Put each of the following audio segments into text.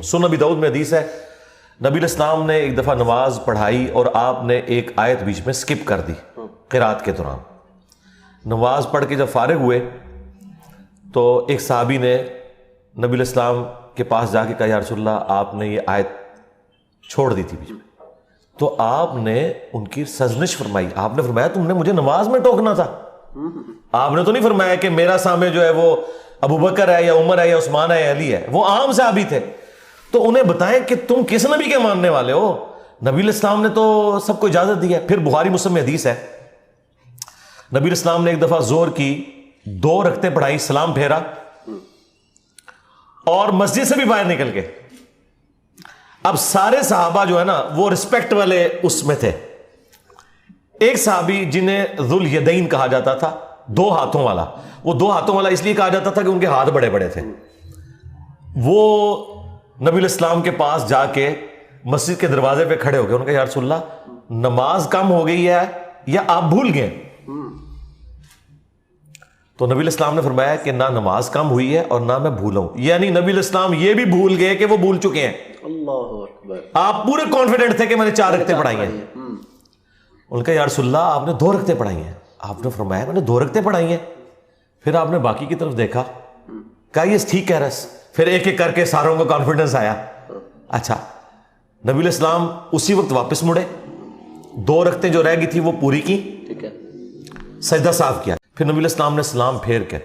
سنن ابی داؤد میں حدیث ہے، نبی علیہ السلام نے ایک دفعہ نماز پڑھائی اور آپ نے ایک آیت بیچ میں سکپ کر دی قرات کے دوران۔ نماز پڑھ کے جب فارغ ہوئے تو ایک صحابی نے نبی علیہ السلام کے پاس جا کے کہا یا رسول اللہ آپ نے یہ آیت چھوڑ دی تھی بیچ میں، تو آپ نے ان کی سرزنش فرمائی۔ آپ نے فرمایا تم نے مجھے نماز میں ٹوکنا تھا، آپ نے تو نہیں فرمایا کہ میرا سامنے جو ہے وہ ابو بکر ہے یا عمر ہے یا عثمان ہے یا علی ہے، وہ عام صحابی تھے۔ تو انہیں بتائیں کہ تم کس نبی کے ماننے والے ہو، نبی علیہ السلام نے تو سب کو اجازت دی ہے۔ پھر بخاری مسلم میں حدیث ہے، نبی علیہ السلام نے ایک دفعہ ظہر کی 2 رکعتیں پڑھائی، سلام پھیرا اور مسجد سے بھی باہر نکل گئے۔ اب سارے صحابہ جو ہے نا وہ رسپیکٹ والے اس میں تھے۔ ایک صحابی جنہیں ذو الیدین کہا جاتا تھا، 2 ہاتھوں والا، وہ 2 ہاتھوں والا اس لیے کہا جاتا تھا کہ ان کے ہاتھ بڑے بڑے تھے، وہ نبی علیہ السلام کے پاس جا کے مسجد کے دروازے پہ کھڑے ہو گئے۔ انہوں نے کہا یا رسول اللہ نماز کم ہو گئی ہے یا آپ بھول گئے؟ تو نبی علیہ السلام نے فرمایا کہ نہ نماز کم ہوئی ہے اور نہ میں بھولا ہوں، یعنی نبی علیہ السلام یہ بھی بھول گئے کہ وہ بھول چکے ہیں۔ اللہ اکبر، آپ پورے کانفیڈنٹ تھے کہ میں نے 4 رکعتیں پڑھائی ہیں۔ ان کا یا رسول اللہ آپ نے 2 رکعتیں پڑھائی ہیں۔ آپ نے فرمایا میں نے 2 رکعتیں پڑھائی ہیں۔ پھر آپ نے باقی کی طرف دیکھا، کہا یہ ٹھیک کہہ رہا ہے۔ پھر ایک ایک کر کے ساروں کو کانفیڈنس آیا۔ اچھا، نبی علیہ السلام اسی وقت واپس مڑے، 2 رکعتیں جو رہ گئی تھی وہ پوری کی، ٹھیک ہے، سجدہ صاف کیا۔ پھر نبی علیہ السلام نے سلام پھیر کے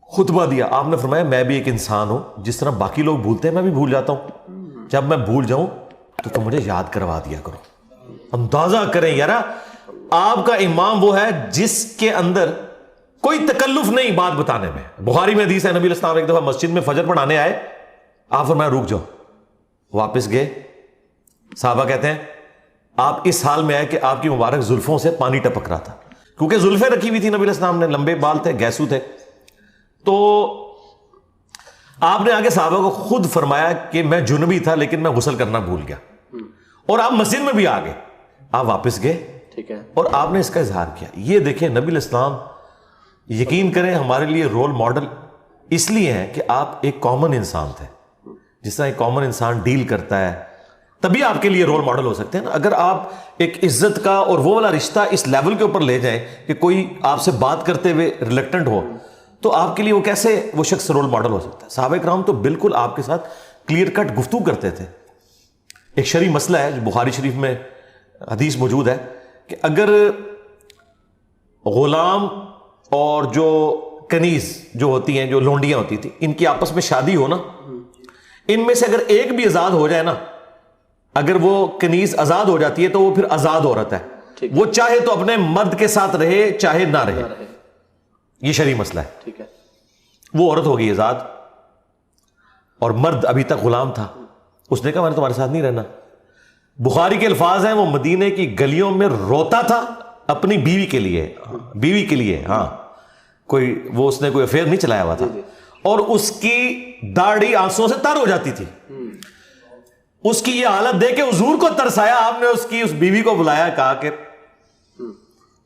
خطبہ دیا۔ آپ نے فرمایا میں بھی ایک انسان ہوں، جس طرح باقی لوگ بھولتے ہیں میں بھی بھول جاتا ہوں، جب میں بھول جاؤں تو تم مجھے یاد کروا دیا کرو۔ اندازہ کریں یار، آپ کا امام وہ ہے جس کے اندر کوئی تکلف نہیں بات بتانے میں۔ بخاری میں حدیث ہے، نبی علیہ السلام ایک دفعہ مسجد میں فجر پڑھانے آئے، آپ فرمایا رک جاؤ، واپس گئے۔ صحابہ کہتے ہیں آپ اس حال میں آئے کہ آپ کی مبارک زلفوں سے پانی ٹپک رہا تھا، کیونکہ زلفیں رکھی ہوئی تھی نبی علیہ السلام نے، لمبے بال تھے، گیسو تھے۔ تو آپ نے آگے صحابہ کو خود فرمایا کہ میں جنبی تھا لیکن میں غسل کرنا بھول گیا، اور آپ مسجد میں بھی آ گئے۔ آپ واپس گئے، ٹھیک ہے، اور آپ نے اس کا اظہار کیا۔ یہ دیکھیں نبی علیہ السلام یقین کریں ہمارے لیے رول ماڈل اس لیے ہے کہ آپ ایک کامن انسان تھے، جس طرح ایک کامن انسان ڈیل کرتا ہے تبھی آپ کے لیے رول ماڈل ہو سکتے ہیں نا۔ اگر آپ ایک عزت کا اور وہ والا رشتہ اس لیول کے اوپر لے جائیں کہ کوئی آپ سے بات کرتے ہوئے ریلیکٹنٹ ہو، تو آپ کے لیے وہ کیسے وہ شخص رول ماڈل ہو سکتا ہے؟ صحابہ کرام تو بالکل آپ کے ساتھ کلیئر کٹ گفتگو کرتے تھے۔ ایک شرعی مسئلہ ہے جو بخاری شریف میں حدیث موجود ہے کہ اگر غلام اور جو کنیز جو ہوتی ہیں، جو لونڈیاں ہوتی تھی، ان کی آپس میں شادی ہو نا، ان میں سے اگر ایک بھی آزاد ہو جائے نا، اگر وہ کنیز آزاد ہو جاتی ہے تو وہ پھر آزاد عورت ہے، وہ چاہے تو اپنے مرد کے ساتھ رہے چاہے نہ رہے۔ یہ شرعی مسئلہ ہے۔ ٹھیک ہے، وہ عورت ہو گئی آزاد اور مرد ابھی تک غلام تھا، اس نے کہا میں نے تمہارے ساتھ نہیں رہنا۔ بخاری کے الفاظ ہیں وہ مدینے کی گلیوں میں روتا تھا اپنی بیوی کے لیے، ہاں کوئی وہ اس نے کوئی افیئر نہیں چلایا ہوا تھا، اور اس کی داڑھی آنسوں سے تر ہو جاتی تھی۔ اس کی یہ حالت دیکھ کے حضور کو ترس آیا، آپ نے اس بیوی کو بلایا، کہا کہ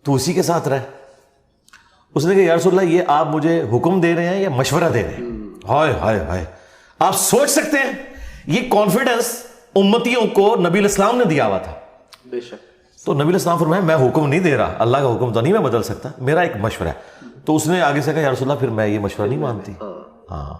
تو اسی کے ساتھ رہ۔ اس نے کہا یا رسول اللہ یہ آپ مجھے حکم دے رہے ہیں یا مشورہ دے رہے ہیں؟ ہائے ہائے ہائے، آپ سوچ سکتے ہیں یہ کانفیڈنس امتیوں کو نبی علیہ السلام نے دیا ہوا تھا۔ بے شک۔ تو نبی علیہ السلام فرمایا میں حکم نہیں دے رہا، اللہ کا حکم تو نہیں میں بدل سکتا، میرا ایک مشورہ ہے۔ تو اس نے آگے سے کہا یا رسول اللہ پھر میں یہ مشورہ نہیں مانتی۔ ہاں